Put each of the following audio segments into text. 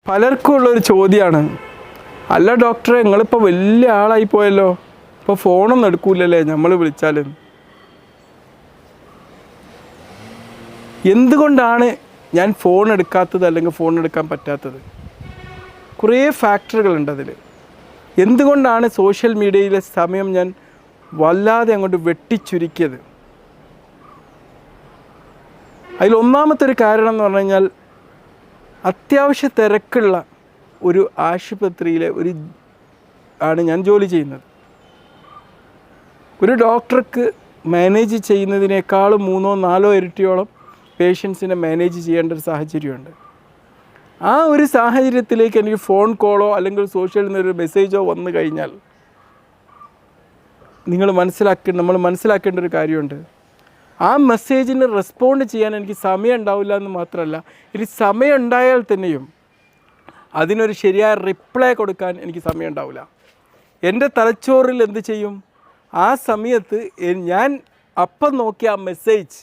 പലർക്കും ഉള്ളൊരു ചോദ്യമാണ്, അല്ല ഡോക്ടറെ നിങ്ങളിപ്പോൾ വലിയ ആളായി പോയല്ലോ, ഇപ്പോൾ ഫോണൊന്നും എടുക്കൂലല്ലേ നമ്മൾ വിളിച്ചാൽ. എന്തുകൊണ്ടാണ് ഞാൻ ഫോൺ എടുക്കാത്തത് അല്ലെങ്കിൽ ഫോൺ എടുക്കാൻ പറ്റാത്തത്? കുറേ ഫാക്ടറുകളുണ്ട് അതിൽ. എന്തുകൊണ്ടാണ് സോഷ്യൽ മീഡിയയിലെ സമയം ഞാൻ വല്ലാതെ അങ്ങോട്ട് വെട്ടിച്ചുരുക്കിയത്? അതിലൊന്നാമത്തെ ഒരു കാരണം എന്ന് പറഞ്ഞു കഴിഞ്ഞാൽ, അത്യാവശ്യ തിരക്കുള്ള ഒരു ആശുപത്രിയിലെ ആണ് ഞാൻ ജോലി ചെയ്യുന്നത്. ഒരു ഡോക്ടർക്ക് മാനേജ് ചെയ്യുന്നതിനേക്കാളും 3-4 ഇരട്ടിയോളം പേഷ്യൻസിനെ മാനേജ് ചെയ്യേണ്ട ഒരു സാഹചര്യമുണ്ട്. ആ ഒരു സാഹചര്യത്തിലേക്ക് എനിക്ക് ഫോൺ കോളോ അല്ലെങ്കിൽ സോഷ്യലിൽ നിന്നൊരു മെസ്സേജോ വന്നു കഴിഞ്ഞാൽ നമ്മൾ മനസ്സിലാക്കേണ്ട ഒരു കാര്യമുണ്ട്. ആ മെസ്സേജിന് റെസ്പോണ്ട് ചെയ്യാൻ എനിക്ക് സമയം ഉണ്ടാവില്ല എന്ന് മാത്രമല്ല, ഇനി സമയം ഉണ്ടായാൽ തന്നെയും അതിനൊരു ശരിയായ റിപ്ലൈ കൊടുക്കാൻ എനിക്ക് സമയം ഉണ്ടാവില്ല. എൻ്റെ തലച്ചോറിൽ എന്ത് ചെയ്യും? ആ സമയത്ത് ഞാൻ അപ്പം നോക്കിയ ആ മെസ്സേജ്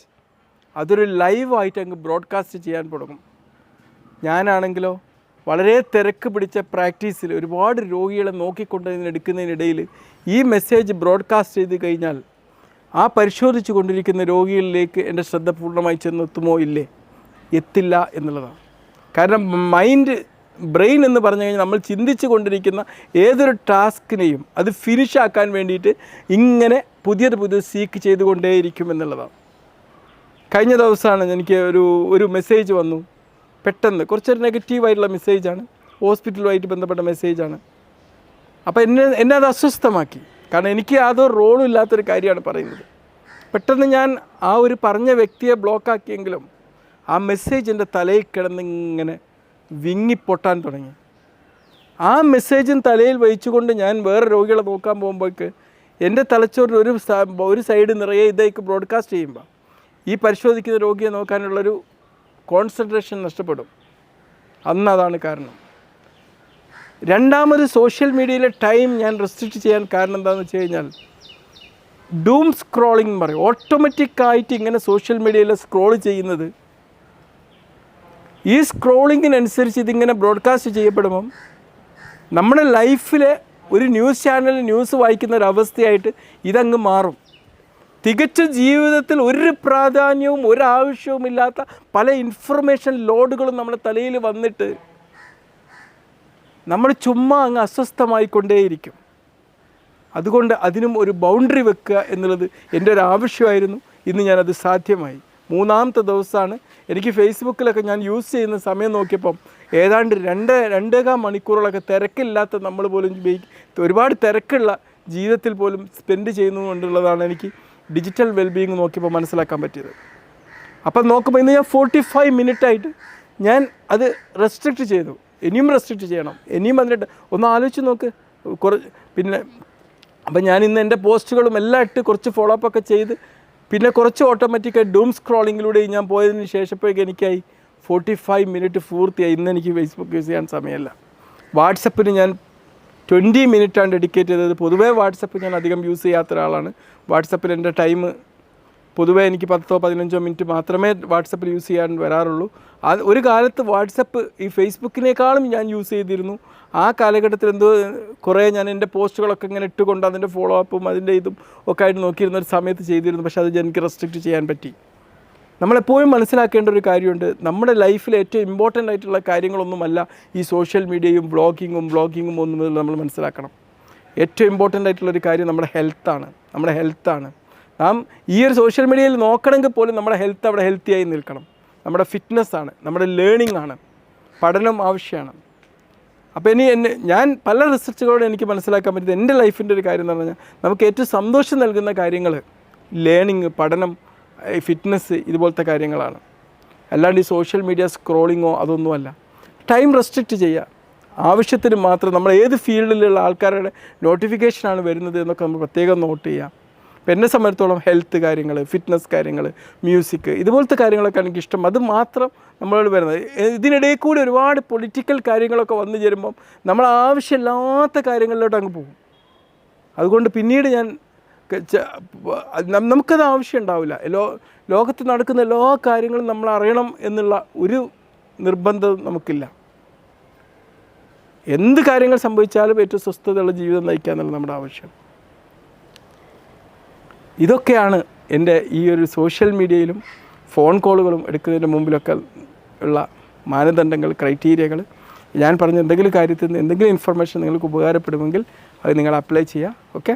അതൊരു ലൈവായിട്ട് അങ്ങ് ബ്രോഡ്കാസ്റ്റ് ചെയ്യാൻ തുടങ്ങും. ഞാനാണെങ്കിലോ വളരെ തിരക്ക് പിടിച്ച പ്രാക്ടീസിൽ ഒരുപാട് രോഗികളെ എടുക്കുന്നതിനിടയിൽ ഈ മെസ്സേജ് ബ്രോഡ്കാസ്റ്റ് ചെയ്ത് കഴിഞ്ഞാൽ ആ പരിശോധിച്ചു കൊണ്ടിരിക്കുന്ന രോഗികളിലേക്ക് എൻ്റെ ശ്രദ്ധ പൂർണ്ണമായി ചെന്നെത്തുമോ ഇല്ലേ? എത്തില്ല എന്നുള്ളതാണ്. കാരണം ബ്രെയിൻ എന്ന് പറഞ്ഞു കഴിഞ്ഞാൽ നമ്മൾ ചിന്തിച്ചു കൊണ്ടിരിക്കുന്ന ഏതൊരു ടാസ്കിനെയും അത് ഫിനിഷാക്കാൻ വേണ്ടിയിട്ട് ഇങ്ങനെ പുതിയത് സീക്ക് ചെയ്തുകൊണ്ടേയിരിക്കും എന്നുള്ളതാണ്. കഴിഞ്ഞ ദിവസമാണ് എനിക്ക് ഒരു മെസ്സേജ് വന്നു. പെട്ടെന്ന് കുറച്ചൊരു നെഗറ്റീവായിട്ടുള്ള മെസ്സേജാണ്, ഹോസ്പിറ്റലുമായിട്ട് ബന്ധപ്പെട്ട മെസ്സേജാണ്. അപ്പോൾ എന്നെ അത് അസ്വസ്ഥമാക്കി. കാരണം എനിക്ക് യാതൊരു റോളും ഇല്ലാത്തൊരു കാര്യമാണ് പറയുന്നത്. പെട്ടെന്ന് ഞാൻ ആ ഒരു പറഞ്ഞ വ്യക്തിയെ ബ്ലോക്കാക്കിയെങ്കിലും ആ മെസ്സേജ് എൻ്റെ തലയിൽ കിടന്നിങ്ങനെ വിങ്ങിപ്പൊട്ടാൻ തുടങ്ങി. ആ മെസ്സേജും തലയിൽ വഹിച്ചുകൊണ്ട് ഞാൻ വേറെ രോഗികളെ നോക്കാൻ പോകുമ്പോഴേക്ക് എൻ്റെ തലച്ചോറിൽ ഒരു സൈഡ് നിറയെ ഇതേക്ക് ബ്രോഡ്കാസ്റ്റ് ചെയ്യുമ്പോൾ ഈ പരിശോധിക്കുന്ന രോഗിയെ നോക്കാനുള്ളൊരു കോൺസെൻട്രേഷൻ നഷ്ടപ്പെടും. അതാണ് കാരണം. രണ്ടാമത് സോഷ്യൽ മീഡിയയിലെ ടൈം ഞാൻ റെസ്ട്രിക്റ്റ് ചെയ്യാൻ കാരണം എന്താണെന്ന് വെച്ച് കഴിഞ്ഞാൽ, ഡൂം സ്ക്രോളിംഗ് എന്ന് പറയും. ഓട്ടോമാറ്റിക്കായിട്ട് ഇങ്ങനെ സോഷ്യൽ മീഡിയയിൽ സ്ക്രോൾ ചെയ്യുന്നത്, ഈ സ്ക്രോളിങ്ങിനനുസരിച്ച് ഇതിങ്ങനെ ബ്രോഡ്കാസ്റ്റ് ചെയ്യപ്പെടുമ്പം നമ്മുടെ ലൈഫിലെ ഒരു ന്യൂസ് ചാനലിൽ ന്യൂസ് വായിക്കുന്ന ഒരു അവസ്ഥയായിട്ട് ഇതങ്ങ് മാറും. തികച്ചും ജീവിതത്തിൽ ഒരു പ്രാധാന്യവും ഒരാവശ്യവുമില്ലാത്ത പല ഇൻഫർമേഷൻ ലോഡുകളും നമ്മുടെ തലയിൽ വന്നിട്ട് നമ്മൾ ചുമ്മാ അങ്ങ് അസ്വസ്ഥമായിക്കൊണ്ടേയിരിക്കും. അതുകൊണ്ട് അതിനും ഒരു ബൗണ്ടറി വെക്കുക എന്നുള്ളത് എൻ്റെ ഒരു ആവശ്യമായിരുന്നു. ഇന്ന് ഞാനത് സാധ്യമായി. 3-ാമത്തെ ദിവസമാണ്. എനിക്ക് ഫേസ്ബുക്കിലൊക്കെ ഞാൻ യൂസ് ചെയ്യുന്ന സമയം നോക്കിയപ്പം ഏതാണ്ട് 2.25 മണിക്കൂറുകളൊക്കെ തിരക്കില്ലാത്ത നമ്മൾ പോലും ഒരുപാട് തിരക്കുള്ള ജീവിതത്തിൽ പോലും സ്പെൻഡ് ചെയ്യുന്നതുകൊണ്ടുള്ളതാണ് എനിക്ക് ഡിജിറ്റൽ വെൽബീയിങ് നോക്കിയപ്പോൾ മനസ്സിലാക്കാൻ പറ്റിയത്. അപ്പം നോക്കുമ്പോൾ ഇന്ന് ഞാൻ 45 മിനിറ്റായിട്ട് ഞാൻ അത് റെസ്ട്രിക്റ്റ് ചെയ്തു. ഇനിയും റെസ്ട്രിക്റ്റ് ചെയ്യണം. ഇനിയും അതിൻ്റെ ഒന്ന് ആലോചിച്ച് നോക്ക്. പിന്നെ അപ്പം ഞാൻ ഇന്ന് എൻ്റെ പോസ്റ്റുകളും എല്ലാം ഇട്ട് കുറച്ച് ഫോളോ അപ്പ് ഒക്കെ ചെയ്ത് പിന്നെ കുറച്ച് ഓട്ടോമാറ്റിക്കായി ഡൂം സ്ക്രോളിങ്ങിലൂടെ ഞാൻ പോയതിന് ശേഷപ്പോഴേക്ക് എനിക്കായി 45 മിനിറ്റ് പൂർത്തിയായി. ഇന്ന് എനിക്ക് ഫേസ്ബുക്ക് യൂസ് ചെയ്യാൻ സമയമല്ല. വാട്സപ്പിന് ഞാൻ 20 മിനിറ്റാണ് ഡെഡിക്കേറ്റ് ചെയ്തത്. പൊതുവേ വാട്സപ്പ് ഞാൻ അധികം യൂസ് ചെയ്യാത്ത ഒരാളാണ്. വാട്സപ്പിൽ എൻ്റെ ടൈം പൊതുവേ എനിക്ക് 10-15 മിനിറ്റ് മാത്രമേ വാട്സപ്പിൽ യൂസ് ചെയ്യാൻ വരാറുള്ളൂ. ഒരു കാലത്ത് വാട്സപ്പ് ഈ ഫേസ്ബുക്കിനേക്കാളും ഞാൻ യൂസ് ചെയ്തിരുന്നു. ആ കാലഘട്ടത്തിൽ കുറേ ഞാൻ എൻ്റെ പോസ്റ്റുകളൊക്കെ ഇങ്ങനെ ഇട്ടുകൊണ്ട് അതിൻ്റെ ഫോളോ അപ്പും അതിൻ്റെ ഇതും ഒക്കെ ആയിട്ട് നോക്കിയിരുന്ന ഒരു സമയത്ത് ചെയ്തിരുന്നു. പക്ഷേ അത് എനിക്ക് റെസ്ട്രിക്റ്റ് ചെയ്യാൻ പറ്റി. നമ്മളെപ്പോഴും മനസ്സിലാക്കേണ്ട ഒരു കാര്യമുണ്ട്, നമ്മുടെ ലൈഫിൽ ഏറ്റവും ഇമ്പോർട്ടൻ്റ് ആയിട്ടുള്ള കാര്യങ്ങളൊന്നുമല്ല ഈ സോഷ്യൽ മീഡിയയും ബ്ലോഗിങ്ങും ഒന്നും നമ്മൾ മനസ്സിലാക്കണം. ഏറ്റവും ഇമ്പോർട്ടൻ്റ് ആയിട്ടുള്ളൊരു കാര്യം നമ്മുടെ ഹെൽത്താണ്. നാം ഈ ഒരു സോഷ്യൽ മീഡിയയിൽ നോക്കണമെങ്കിൽ പോലും നമ്മുടെ ഹെൽത്ത് അവിടെ ഹെൽത്തിയായി നിൽക്കണം. നമ്മുടെ ഫിറ്റ്നസ്സാണ്, നമ്മുടെ ലേണിംഗ് ആണ്, പഠനം ആവശ്യമാണ്. അപ്പോൾ ഞാൻ പല റിസർച്ചുകളോടെ എനിക്ക് മനസ്സിലാക്കാൻ പറ്റിയത് എൻ്റെ ലൈഫിൻ്റെ ഒരു കാര്യം എന്ന് പറഞ്ഞാൽ, നമുക്ക് ഏറ്റവും സന്തോഷം നൽകുന്ന കാര്യങ്ങൾ ലേണിംഗ്, പഠനം, ഫിറ്റ്നസ് ഇതുപോലത്തെ കാര്യങ്ങളാണ്. അല്ലാണ്ട് ഈ സോഷ്യൽ മീഡിയ സ്ക്രോളിങ്ങോ അതൊന്നുമല്ല. ടൈം റെസ്ട്രിക്റ്റ് ചെയ്യുക. ആവശ്യത്തിന് മാത്രം നമ്മൾ ഏത് ഫീൽഡിലുള്ള ആൾക്കാരുടെ നോട്ടിഫിക്കേഷനാണ് വരുന്നത് എന്നൊക്കെ നമ്മൾ പ്രത്യേകം നോട്ട് ചെയ്യുക. അപ്പോൾ എന്നെ സംബന്ധിച്ചിടത്തോളം ഹെൽത്ത് കാര്യങ്ങൾ, ഫിറ്റ്നസ് കാര്യങ്ങൾ, മ്യൂസിക് ഇതുപോലത്തെ കാര്യങ്ങളൊക്കെ എനിക്കിഷ്ടം. അത് മാത്രം നമ്മളോട് വരുന്നത്. ഇതിനിടയിൽ കൂടി ഒരുപാട് പൊളിറ്റിക്കൽ കാര്യങ്ങളൊക്കെ വന്നു ചേരുമ്പം നമ്മൾ ആവശ്യമില്ലാത്ത കാര്യങ്ങളിലോട്ട് അങ്ങ് പോകും. അതുകൊണ്ട് പിന്നീട് നമുക്കത് ആവശ്യം ഉണ്ടാവില്ല. ലോകത്ത് നടക്കുന്ന എല്ലാ കാര്യങ്ങളും നമ്മൾ അറിയണം എന്നുള്ള ഒരു നിർബന്ധം നമുക്കില്ല. എന്ത് കാര്യങ്ങൾ സംഭവിച്ചാലും ഏറ്റവും സ്വസ്ഥതയുള്ള ജീവിതം നയിക്കുക എന്നുള്ളത് നമ്മുടെ ആവശ്യം. ഇതൊക്കെയാണ് എൻ്റെ ഈ ഒരു സോഷ്യൽ മീഡിയയിലും ഫോൺ കോളുകളും എടുക്കുന്നതിന് മുമ്പിലൊക്കെ ഉള്ള മാനദണ്ഡങ്ങൾ, ക്രൈറ്റീരിയകൾ. ഞാൻ പറഞ്ഞ എന്തെങ്കിലും കാര്യത്തിൽ നിന്ന് എന്തെങ്കിലും ഇൻഫർമേഷൻ നിങ്ങൾക്ക് ഉപകാരപ്പെടുമെങ്കിൽ അത് നിങ്ങൾ അപ്ലൈ ചെയ്യുക. ഓക്കെ.